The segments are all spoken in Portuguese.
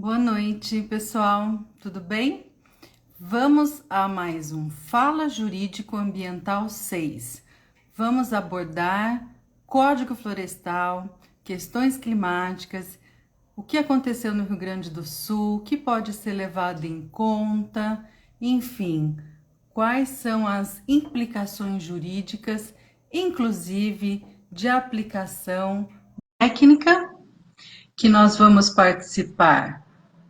Boa noite, pessoal. Tudo bem? Vamos a mais um Fala Jurídico Ambiental 6. Vamos abordar Código Florestal, questões climáticas, o que aconteceu no Rio Grande do Sul, o que pode ser levado em conta, enfim, quais são as implicações jurídicas, inclusive de aplicação técnica, que nós vamos participar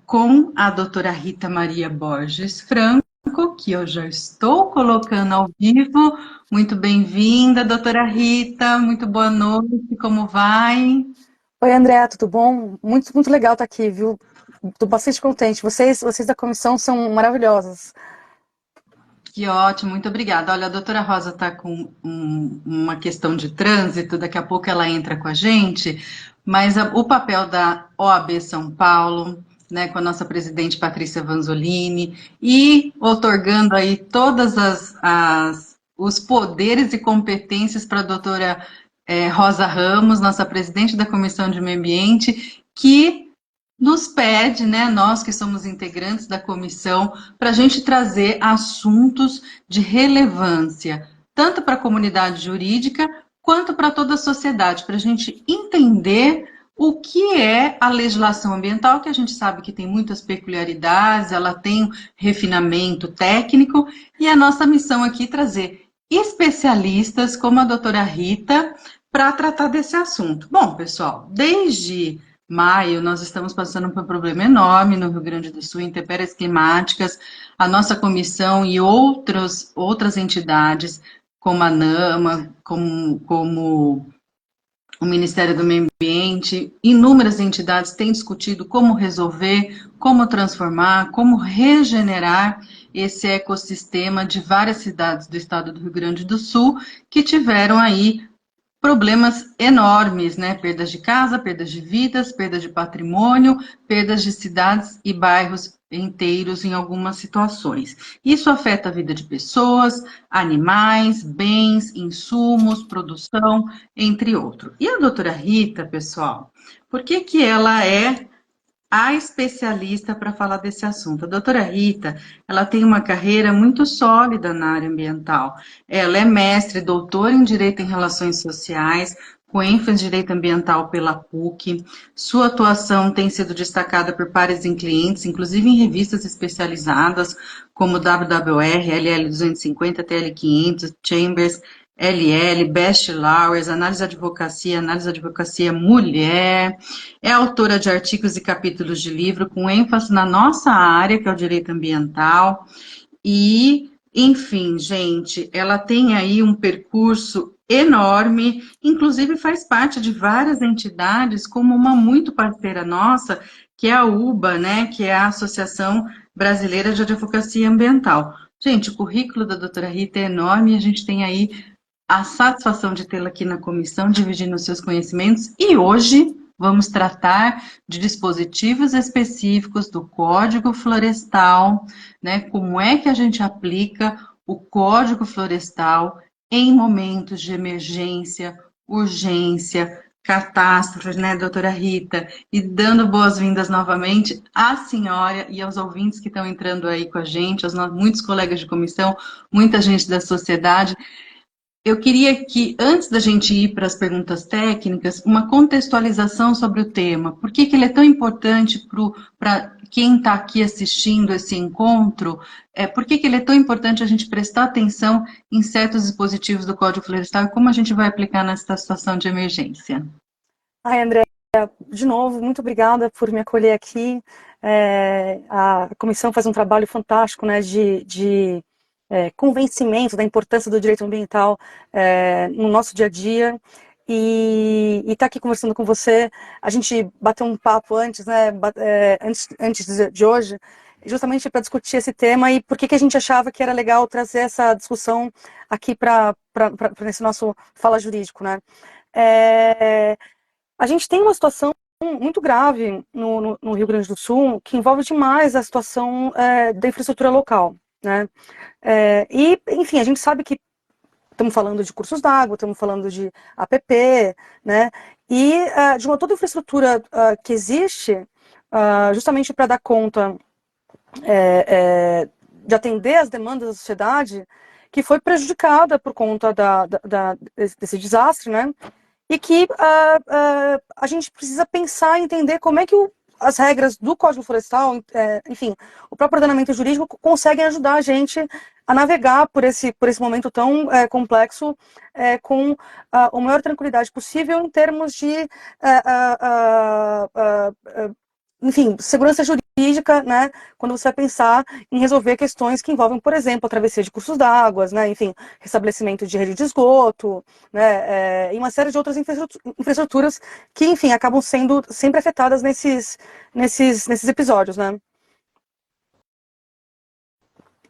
com a doutora Rita Maria Borges Franco, que eu já estou colocando ao vivo. Muito bem-vinda, doutora Rita, muito boa noite, como vai? Oi, Andréa, tudo bom? Muito legal estar aqui, viu? Estou bastante contente. Vocês da comissão são maravilhosos. Que ótimo, muito obrigada. Olha, a doutora Rosa está com uma questão de trânsito, daqui a pouco ela entra com a gente, mas o papel da OAB São Paulo, né, com a nossa presidente Patrícia Vanzolini, e otorgando aí todas os poderes e competências para a doutora Rosa Ramos, nossa presidente da Comissão de Meio Ambiente, que nos pede, né, nós que somos integrantes da comissão, para a gente trazer assuntos de relevância, tanto para a comunidade jurídica, quanto para toda a sociedade, para a gente entender o que é a legislação ambiental, que a gente sabe que tem muitas peculiaridades, ela tem um refinamento técnico, e a nossa missão aqui é trazer especialistas, como a doutora Rita, para tratar desse assunto. Bom, pessoal, desde maio, nós estamos passando por um problema enorme no Rio Grande do Sul, intempéries climáticas. A nossa comissão e outras entidades, como a NAMA, como o Ministério do Meio Ambiente, inúmeras entidades têm discutido como resolver, como transformar, como regenerar esse ecossistema de várias cidades do estado do Rio Grande do Sul que tiveram aí problemas enormes, né? Perdas de casa, perdas de vidas, perdas de patrimônio, perdas de cidades e bairros inteiros em algumas situações. Isso afeta a vida de pessoas, animais, bens, insumos, produção, entre outros. E a doutora Rita, pessoal, por que que ela é a especialista para falar desse assunto? A doutora Rita, ela tem uma carreira muito sólida na área ambiental. Ela é mestre e doutora em Direito em Relações Sociais, com ênfase em Direito Ambiental pela PUC. Sua atuação tem sido destacada por pares em clientes, inclusive em revistas especializadas, como WWR, LL 250, TL 500, Chambers, LL, Best Lawyers, Análise de Advocacia Mulher. É autora de artigos e capítulos de livro com ênfase na nossa área, que é o direito ambiental. E, enfim, gente, ela tem aí um percurso enorme, inclusive faz parte de várias entidades, como uma muito parceira nossa, que é a UBA, né, que é a Associação Brasileira de Advocacia Ambiental. Gente, o currículo da doutora Rita é enorme e a gente tem aí a satisfação de tê-la aqui na comissão, dividindo os seus conhecimentos, e hoje vamos tratar de dispositivos específicos do Código Florestal, né? Como é que a gente aplica o Código Florestal em momentos de emergência, urgência, catástrofe, né, doutora Rita? E dando boas-vindas novamente à senhora e aos ouvintes que estão entrando aí com a gente, muitos colegas de comissão, muita gente da sociedade. Eu queria que, antes da gente ir para as perguntas técnicas, uma contextualização sobre o tema. Por que que ele é tão importante para quem está aqui assistindo esse encontro? Por que que ele é tão importante a gente prestar atenção em certos dispositivos do Código Florestal e como a gente vai aplicar nessa situação de emergência? Ai, Andréa, de novo, muito obrigada por me acolher aqui. A comissão faz um trabalho fantástico, né, de convencimento da importância do direito ambiental no nosso dia a dia. E estar aqui conversando com você, a gente bateu um papo antes, né, antes de hoje, justamente para discutir esse tema e por que que a gente achava que era legal trazer essa discussão aqui para esse nosso Fala Jurídico, né? É, a gente tem uma situação muito grave no Rio Grande do Sul que envolve demais a situação da infraestrutura local, né? Enfim, a gente sabe que estamos falando de cursos d'água, estamos falando de APP, né? E de uma toda a infraestrutura que existe justamente para dar conta de atender as demandas da sociedade, que foi prejudicada por conta desse desastre, né? E que a gente precisa pensar e entender como é que as regras do Código Florestal, enfim, o próprio ordenamento jurídico conseguem ajudar a gente a navegar por esse momento tão complexo com a maior tranquilidade possível em termos de enfim, segurança jurídica, né, quando você vai pensar em resolver questões que envolvem, por exemplo, a travessia de cursos d'água, né, enfim, restabelecimento de rede de esgoto, né, e uma série de outras infraestruturas que, enfim, acabam sendo sempre afetadas nesses episódios, né.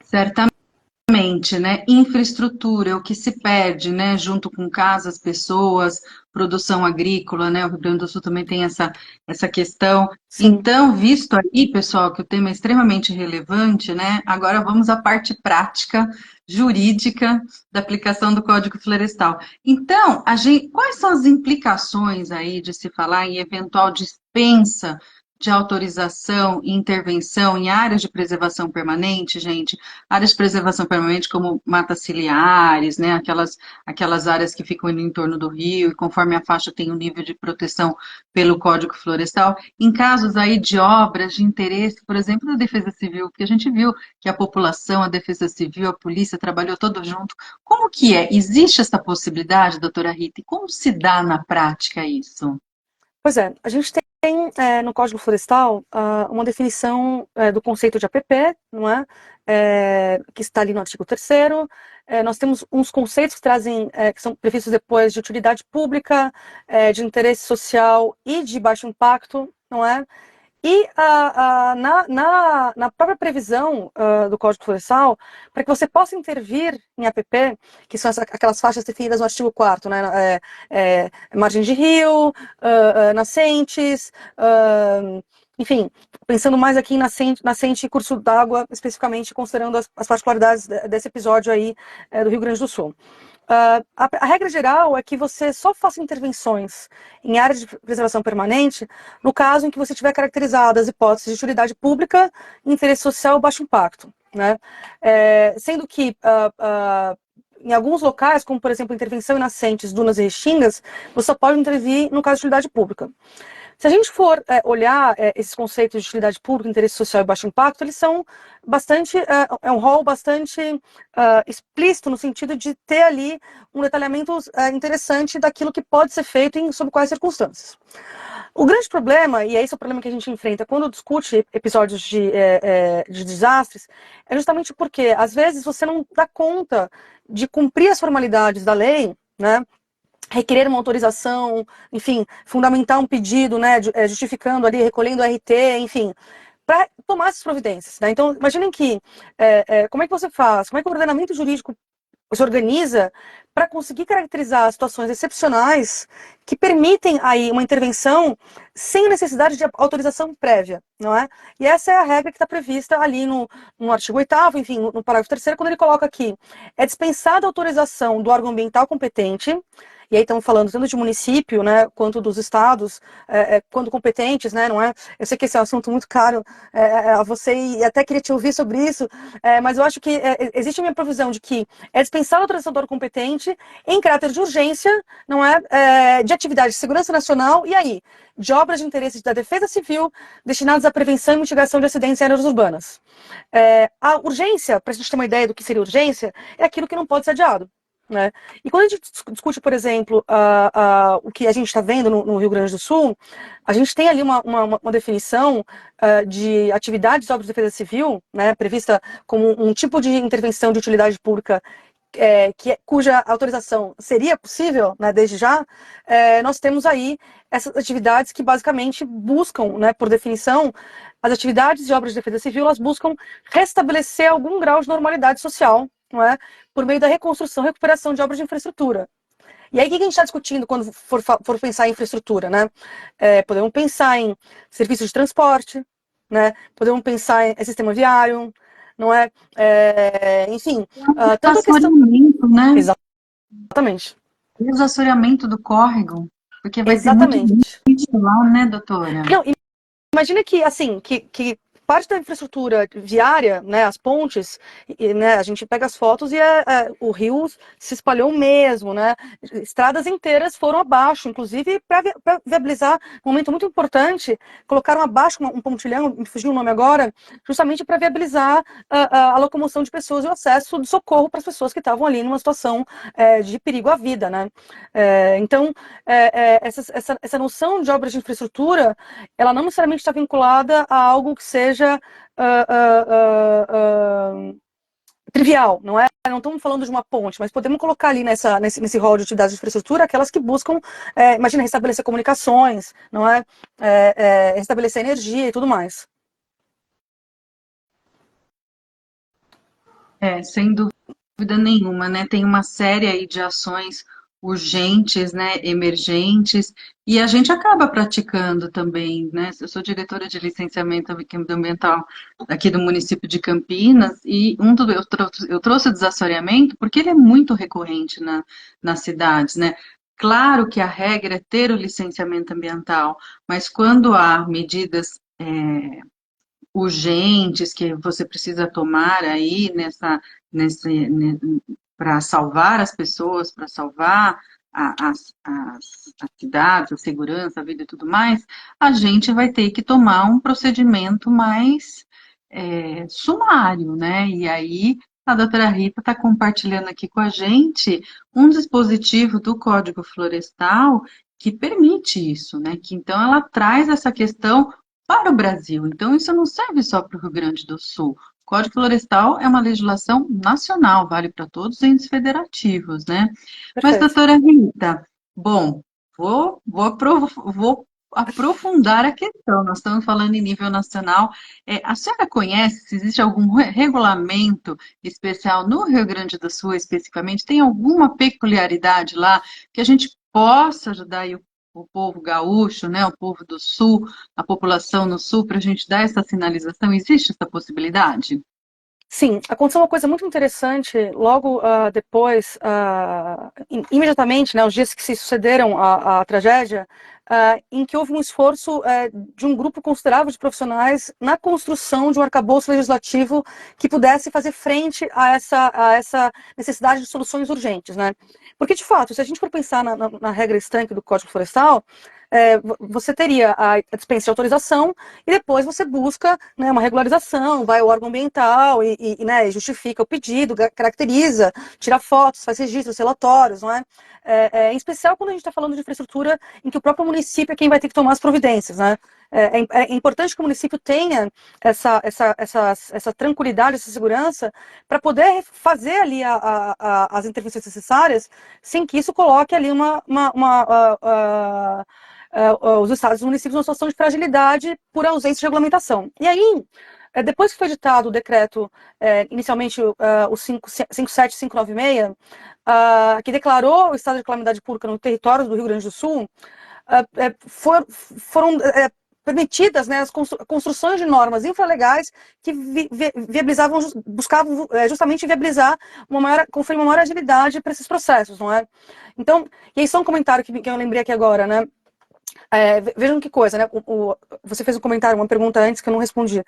Certamente. Né? Infraestrutura, é o que se perde, né? Junto com casas, pessoas, produção agrícola, né? O Rio Grande do Sul também tem essa questão. Sim. Então, visto aí, pessoal, que o tema é extremamente relevante, né? Agora vamos à parte prática, jurídica da aplicação do Código Florestal. Então, quais são as implicações aí de se falar em eventual dispensa de autorização e intervenção em áreas de preservação permanente, gente? Áreas de preservação permanente como matas ciliares, né, aquelas áreas que ficam no entorno do rio, e conforme a faixa tem um nível de proteção pelo Código Florestal, em casos aí de obras de interesse, por exemplo, da Defesa Civil, porque a gente viu que a população, a Defesa Civil, a polícia trabalhou todo junto. Como que é? Existe essa possibilidade, doutora Rita? E como se dá na prática isso? Pois é, a gente tem no Código Florestal uma definição do conceito de APP, não é? Que está ali no artigo 3º. Nós temos uns conceitos que trazem, que são previstos depois, de utilidade pública, de interesse social e de baixo impacto, não é? E na própria previsão do Código Florestal, para que você possa intervir em APP, que são aquelas faixas definidas no artigo 4º, né, margem de rio, nascentes, enfim, pensando mais aqui em nascente e curso d'água, especificamente considerando as particularidades desse episódio aí do Rio Grande do Sul. A regra geral é que você só faça intervenções em áreas de preservação permanente no caso em que você tiver caracterizadas hipóteses de utilidade pública, interesse social ou baixo impacto, né? Sendo que em alguns locais, como por exemplo intervenção em nascentes, dunas e restingas, você só pode intervir no caso de utilidade pública. Se a gente for olhar esses conceitos de utilidade pública, interesse social e baixo impacto, eles são bastante, um rol bastante explícito no sentido de ter ali um detalhamento interessante daquilo que pode ser feito e sob quais circunstâncias. O grande problema, e é esse o problema que a gente enfrenta quando discute episódios de desastres, é justamente porque, às vezes, você não dá conta de cumprir as formalidades da lei, né? Requerer uma autorização, enfim, fundamentar um pedido, né, justificando ali, recolhendo RT, enfim, para tomar essas providências, né? Então, imaginem que, como é que você faz, como é que o ordenamento jurídico se organiza para conseguir caracterizar situações excepcionais que permitem aí uma intervenção sem necessidade de autorização prévia, não é? E essa é a regra que está prevista ali no artigo 8º, enfim, no parágrafo 3º, quando ele coloca aqui, é dispensada a autorização do órgão ambiental competente, e aí estamos falando tanto de município, né, quanto dos estados, quanto competentes, né, não é? Eu sei que esse é um assunto muito caro a você e até queria te ouvir sobre isso, mas eu acho que existe a minha provisão de que é dispensar a autorização do órgão competente em caráter de urgência, não é, de atividade de segurança nacional e aí, de obras de interesse da Defesa Civil destinadas à prevenção e mitigação de acidentes em áreas urbanas. A urgência, para a gente ter uma ideia do que seria urgência, é aquilo que não pode ser adiado. Né? E quando a gente discute, por exemplo, o que a gente está vendo no Rio Grande do Sul, a gente tem ali uma definição de atividades de obras de defesa civil, né, prevista como um tipo de intervenção de utilidade pública cuja autorização seria possível, né, desde já. Nós temos aí essas atividades que basicamente buscam, né, por definição, as atividades de obras de defesa civil, elas buscam restabelecer algum grau de normalidade social, não é? Por meio da reconstrução e recuperação de obras de infraestrutura. E aí, o que a gente está discutindo quando for pensar em infraestrutura, né? Podemos pensar em serviços de transporte, né? Podemos pensar em sistema viário, não é? Enfim, tanto a questão... né? Exatamente. Desassoreamento do córrego, porque vai ter muito lixo lá, né, doutora? Não, imagina que, assim, que parte da infraestrutura viária, né, as pontes, né, a gente pega as fotos e o rio se espalhou mesmo, né, estradas inteiras foram abaixo, inclusive para viabilizar um momento muito importante, colocaram abaixo um pontilhão, me fugiu o nome agora, justamente para viabilizar a locomoção de pessoas e o acesso de socorro para as pessoas que estavam ali numa situação de perigo à vida, né. Então, essa noção de obras de infraestrutura, ela não necessariamente está vinculada a algo que seja trivial, não é? Não estamos falando de uma ponte, mas podemos colocar ali nesse rol de atividades de infraestrutura aquelas que buscam, imagina, restabelecer comunicações, não é? Restabelecer energia e tudo mais. Sem dúvida nenhuma, né? Tem uma série aí de ações urgentes, né, emergentes, e a gente acaba praticando também, né? Eu sou diretora de licenciamento ambiental aqui do município de Campinas, e eu trouxe o desassoreamento porque ele é muito recorrente nas cidades, né? Claro que a regra é ter o licenciamento ambiental, mas quando há medidas urgentes que você precisa tomar aí nesse, para salvar as pessoas, para salvar as cidades, a segurança, a vida e tudo mais, a gente vai ter que tomar um procedimento mais sumário, né? E aí a doutora Rita está compartilhando aqui com a gente um dispositivo do Código Florestal que permite isso, né? Que então ela traz essa questão para o Brasil. Então, isso não serve só para o Rio Grande do Sul. O Código Florestal é uma legislação nacional, vale para todos os entes federativos, né? Mas, Perfeito. doutora Rita, bom, vou aprofundar a questão. Nós estamos falando em nível nacional. A senhora conhece se existe algum regulamento especial no Rio Grande do Sul, especificamente? Tem alguma peculiaridade lá que a gente possa ajudar aí o povo gaúcho, né, o povo do Sul, a população no Sul, para a gente dar essa sinalização? Existe essa possibilidade? Sim, aconteceu uma coisa muito interessante logo depois, imediatamente, né, os dias que se sucederam à tragédia, em que houve um esforço de um grupo considerável de profissionais na construção de um arcabouço legislativo que pudesse fazer frente a essa necessidade de soluções urgentes, né? Porque, de fato, se a gente for pensar na regra estanque do Código Florestal, você teria a dispensa de autorização e depois você busca, né, uma regularização, vai ao órgão ambiental né, justifica o pedido, caracteriza, tira fotos, faz registros, relatórios, não é? Em especial quando a gente está falando de infraestrutura em que o próprio município é quem vai ter que tomar as providências, né? É importante que o município tenha essa tranquilidade, essa segurança, para poder fazer ali as intervenções necessárias, sem que isso coloque ali os estados e municípios numa situação de fragilidade por ausência de regulamentação. E aí, depois que foi editado o decreto, inicialmente o 57596, que declarou o estado de calamidade pública no território do Rio Grande do Sul, foram permitidas, né, as construções de normas infralegais que viabilizavam, buscavam justamente viabilizar conferir uma maior agilidade para esses processos, não é? Então, e aí só um comentário que eu lembrei aqui agora, né? Vejam que coisa, né? Você fez um comentário, uma pergunta antes que eu não respondi.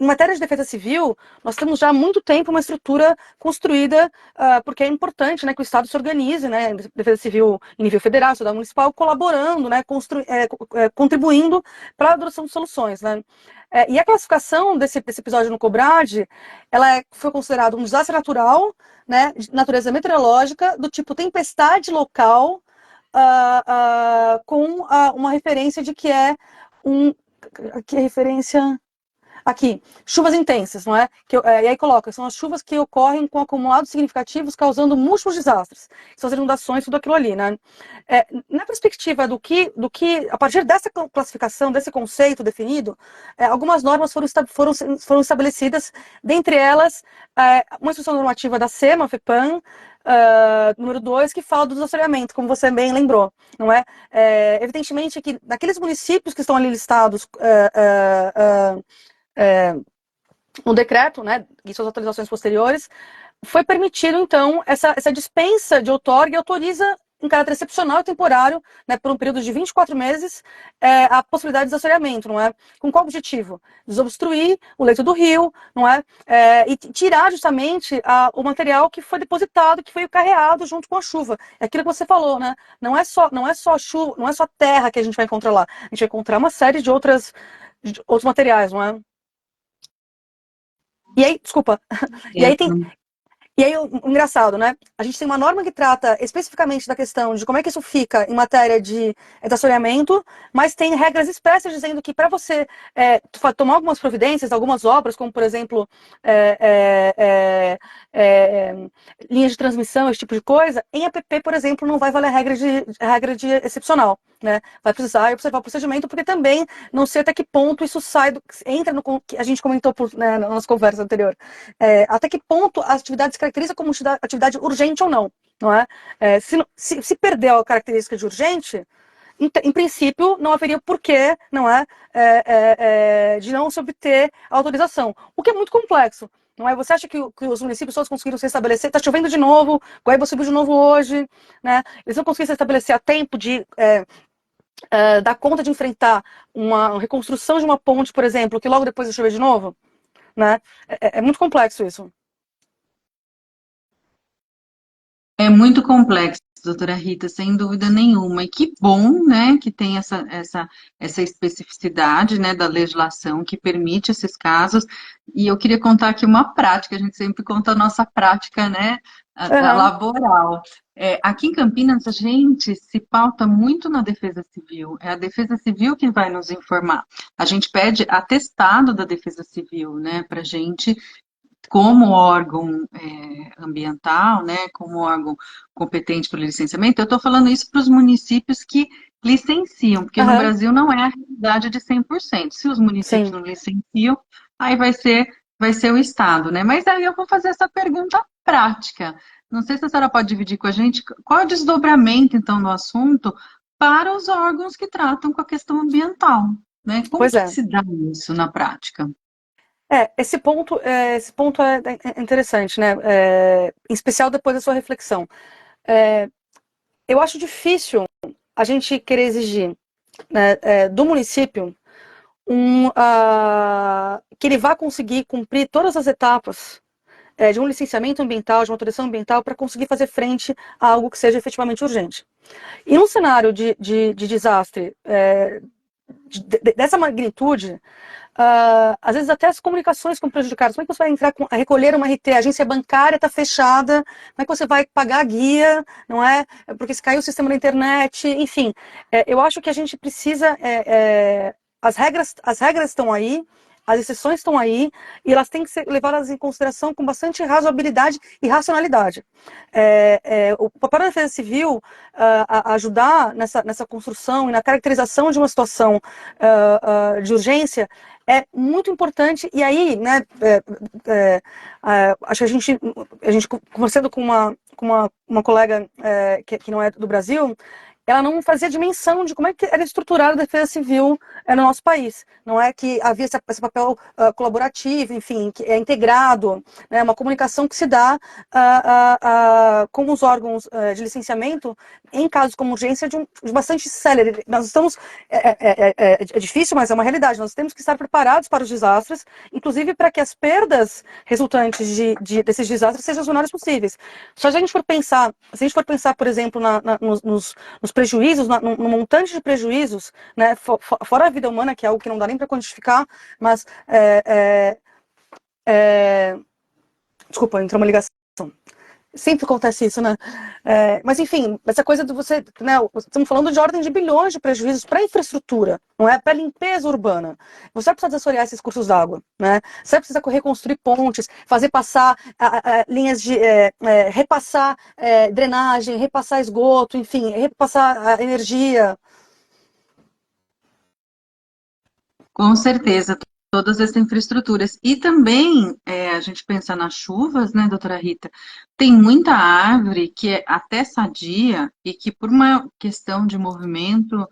Em matéria de defesa civil, nós temos já há muito tempo uma estrutura construída, porque é importante, né, que o Estado se organize, né, defesa civil em nível federal, estadual, municipal, colaborando, né, contribuindo para a adoção de soluções, né. E a classificação desse episódio no COBRAD, ela foi considerada um desastre natural, né, de natureza meteorológica, do tipo tempestade local, com uma referência de que é que é referência aqui, chuvas intensas, não é? E aí coloca, são as chuvas que ocorrem com acumulados significativos, causando múltiplos desastres. São as inundações, tudo aquilo ali, né? Na perspectiva do que, a partir dessa classificação, desse conceito definido, algumas normas foram estabelecidas, dentre elas, uma instrução normativa da SEMA, FEPAM, número 2, que fala do desassoreamento, como você bem lembrou, não é? Evidentemente que naqueles municípios que estão ali listados no decreto, né, e suas atualizações posteriores, foi permitido, então, essa dispensa de outorga e autoriza em caráter excepcional e temporário, né, por um período de 24 meses, a possibilidade de desassoreamento, não é? Com qual objetivo? Desobstruir o leito do rio, não é? E tirar justamente o material que foi depositado, que foi carreado junto com a chuva. É aquilo que você falou, né? Não é só chuva, não é só terra que a gente vai encontrar lá. A gente vai encontrar uma série de outros materiais, não é? E aí, desculpa. E aí tem, e aí, engraçado, né? A gente tem uma norma que trata especificamente da questão de como é que isso fica em matéria de assoreamento, mas tem regras expressas dizendo que para você tomar algumas providências, algumas obras, como por exemplo linhas de transmissão, esse tipo de coisa, em APP, por exemplo, não vai valer a regra de excepcional. Né? Vai precisar observar o procedimento, porque também não sei até que ponto isso entra no que a gente comentou na nossa conversa anterior. Até que ponto a atividade se caracteriza como atividade urgente ou não. Não é? Se perder a característica de urgente, em princípio, não haveria porquê, não de não se obter a autorização. O que é muito complexo. Não é? Você acha que os municípios todos conseguiram se estabelecer? Está chovendo de novo, Guaíba subiu de novo hoje, né? Eles não conseguiram se estabelecer a tempo de dar conta de enfrentar uma reconstrução de uma ponte, por exemplo, que logo depois vai chover de novo, né? É muito complexo isso. É muito complexo, doutora Rita, sem dúvida nenhuma. E que bom, né, que tem essa especificidade, né, da legislação que permite esses casos. E eu queria contar aqui uma prática, a gente sempre conta a nossa prática, né, a laboral. Aqui em Campinas, a gente se pauta muito na Defesa Civil. É a Defesa Civil que vai nos informar. A gente pede atestado da Defesa Civil, né, para a gente como órgão ambiental, né, como órgão competente para o licenciamento, eu estou falando isso para os municípios que licenciam, porque no Brasil não é a realidade de 100%. Se os municípios não licenciam, aí vai ser o Estado, né? Mas aí eu vou fazer essa pergunta prática. Não sei se a senhora pode dividir com a gente qual é o desdobramento, então, do assunto para os órgãos que tratam com a questão ambiental, né? Como que se dá isso na prática? Esse ponto é interessante, né? Em especial depois da sua reflexão. Eu acho difícil a gente querer exigir, né, do município que ele vá conseguir cumprir todas as etapas de um licenciamento ambiental, de uma autorização ambiental, para conseguir fazer frente a algo que seja efetivamente urgente. E num cenário de desastre dessa magnitude, às vezes até as comunicações com prejudicados. Como é que você vai entrar a recolher uma RT? A agência bancária está fechada, como é que você vai pagar a guia, não é? Porque se caiu o sistema da internet, enfim. Eu acho que a gente precisa... as regras estão aí, as exceções estão aí, e elas têm que ser levadas em consideração com bastante razoabilidade e racionalidade. O papel da Defesa Civil ajudar nessa construção e na caracterização de uma situação de urgência é muito importante. E aí, né, acho que a gente conversando com uma colega que não é do Brasil, ela não fazia dimensão de como é que era estruturada a defesa civil no nosso país. Não é que havia esse papel colaborativo, enfim, que é integrado, né, uma comunicação que se dá com os órgãos de licenciamento em casos como urgência de bastante célere. Nós estamos... É difícil, mas é uma realidade. Nós temos que estar preparados para os desastres, inclusive para que as perdas resultantes desses desastres sejam as menores possíveis. Se a gente for pensar, por exemplo, nos prejuízos, no montante de prejuízos, né, fora a vida humana, que é algo que não dá nem para quantificar, mas desculpa, entrou uma ligação. Sempre acontece isso, né? Mas, enfim, essa coisa de você... Né, estamos falando de ordem de bilhões de prejuízos para a infraestrutura, não é? Para a limpeza urbana. Você vai precisar desassorear esses cursos d'água, né? Você vai precisar reconstruir pontes, fazer passar linhas de... repassar drenagem, repassar esgoto, enfim, repassar energia. Com certeza, todas essas infraestruturas. E também, a gente pensa nas chuvas, né, doutora Rita? Tem muita árvore que é até sadia e que, por uma questão de movimento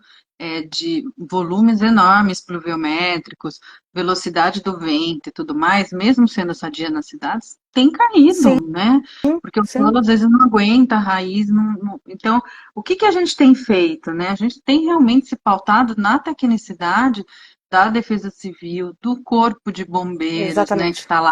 de volumes enormes pluviométricos, velocidade do vento e tudo mais, mesmo sendo sadia nas cidades, tem Sim, caído, né? Porque o sim, solo às vezes não aguenta, a raiz não. Então, o que que a gente tem feito, né? A gente tem realmente se pautado na tecnicidade da Defesa Civil, do Corpo de Bombeiros, né, que exatamente. está lá,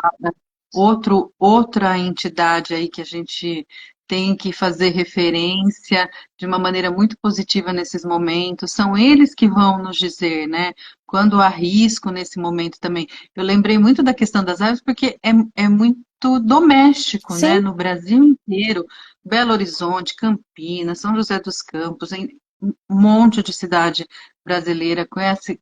outra entidade aí que a gente tem que fazer referência de uma maneira muito positiva nesses momentos. São eles que vão nos dizer, né, quando há risco nesse momento também. Eu lembrei muito da questão das aves porque é muito doméstico, né, Sim, no Brasil inteiro, Belo Horizonte, Campinas, São José dos Campos, em um monte de cidade brasileira com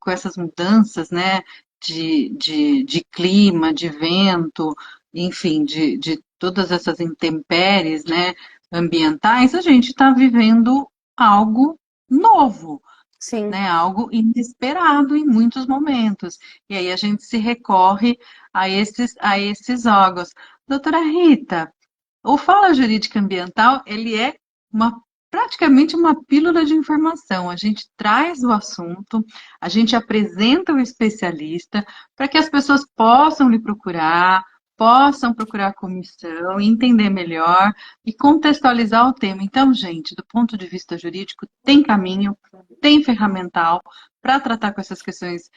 essas mudanças, né, de clima, de vento, enfim, de todas essas intempéries, né, ambientais, a gente está vivendo algo novo, sim. né, algo inesperado em muitos momentos. E aí a gente se recorre a esses órgãos. Doutora Rita, o Fala Jurídica Ambiental, ele é uma, praticamente uma pílula de informação. A gente traz o assunto, a gente apresenta o especialista para que as pessoas possam procurar a comissão, entender melhor e contextualizar o tema. Então, gente, do ponto de vista jurídico, tem caminho, tem ferramental para tratar com essas questões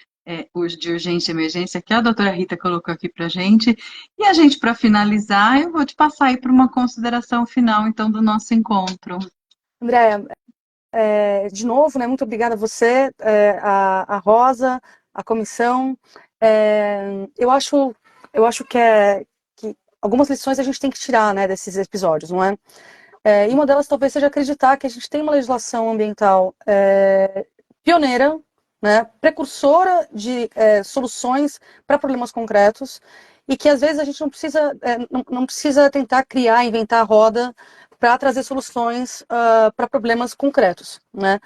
de urgência e emergência que a doutora Rita colocou aqui para a gente. E a gente, para finalizar, eu vou te passar aí para uma consideração final, então, do nosso encontro. Andréa, de novo, né, muito obrigada a você, a Rosa, a comissão. Eu acho que algumas lições a gente tem que tirar, né, desses episódios, não é? E uma delas talvez seja acreditar que a gente tem uma legislação ambiental pioneira, né, precursora de soluções para problemas concretos, e que às vezes a gente não precisa tentar criar, inventar a roda para trazer soluções para problemas concretos, né?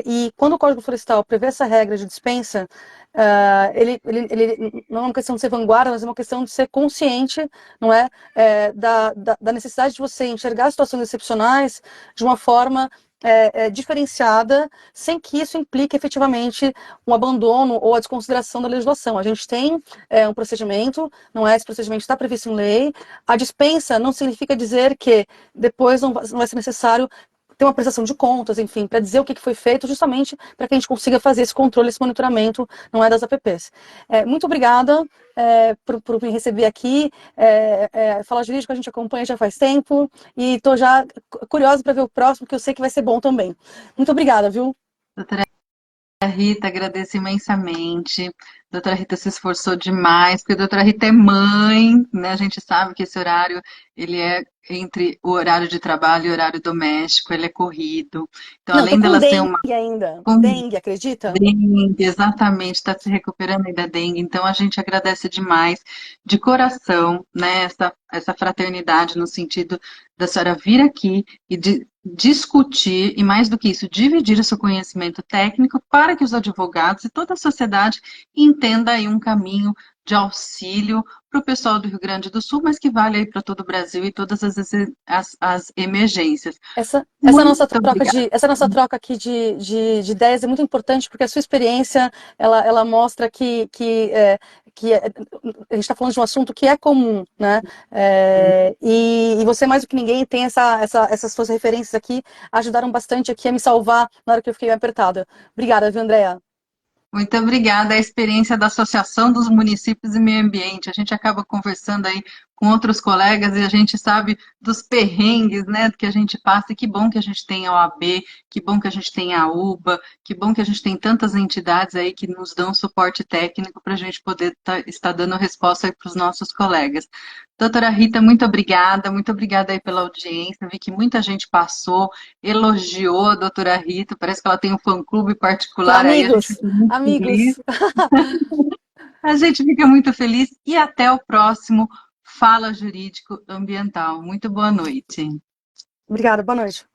E quando o Código Florestal prevê essa regra de dispensa, ele não é uma questão de ser vanguarda, mas é uma questão de ser consciente, não é, da necessidade de você enxergar situações excepcionais de uma forma diferenciada, sem que isso implique efetivamente um abandono ou a desconsideração da legislação. A gente tem um procedimento, não é? Esse procedimento está previsto em lei. A dispensa não significa dizer que depois não vai ser necessário ter uma prestação de contas, enfim, para dizer o que foi feito, justamente para que a gente consiga fazer esse controle, esse monitoramento, não é, das APPs. Muito obrigada por me receber aqui. Falar Jurídico a gente acompanha já faz tempo e estou já curiosa para ver o próximo, que eu sei que vai ser bom também. Muito obrigada, viu? Doutora Rita, agradeço imensamente. A doutora Rita se esforçou demais, porque a doutora Rita é mãe, né? A gente sabe que esse horário, ele é entre o horário de trabalho e o horário doméstico, ele é corrido. Então, Não, tô além com dela ser dengue uma ainda. Dengue, acredita? dengue, exatamente, está se recuperando aí da dengue. Então, a gente agradece demais, de coração, né, essa fraternidade no sentido da senhora vir aqui e de discutir, e mais do que isso, dividir o seu conhecimento técnico para que os advogados e toda a sociedade entenda aí um caminho de auxílio para o pessoal do Rio Grande do Sul, mas que vale aí para todo o Brasil e todas as emergências. Muito obrigada. Essa nossa troca aqui de ideias é muito importante, porque a sua experiência, ela mostra que a gente está falando de um assunto que é comum, né? E você, mais do que ninguém, tem essas suas referências aqui, ajudaram bastante aqui a me salvar na hora que eu fiquei apertada. Obrigada, viu, Andréa? Muito obrigada. A experiência da Associação dos Municípios e Meio Ambiente. A gente acaba conversando aí com outros colegas e a gente sabe dos perrengues, né, que a gente passa. E que bom que a gente tem a OAB, que bom que a gente tem a UBA, que bom que a gente tem tantas entidades aí que nos dão suporte técnico para a gente poder estar dando resposta aí para os nossos colegas. Doutora Rita, muito obrigada aí pela audiência. Vi que muita gente passou, elogiou a doutora Rita, parece que ela tem um fã-clube particular aí, a gente Amigos, fica muito feliz. amigos. A gente fica muito feliz e até o próximo Fala Jurídico Ambiental. Muito boa noite. Obrigada, boa noite.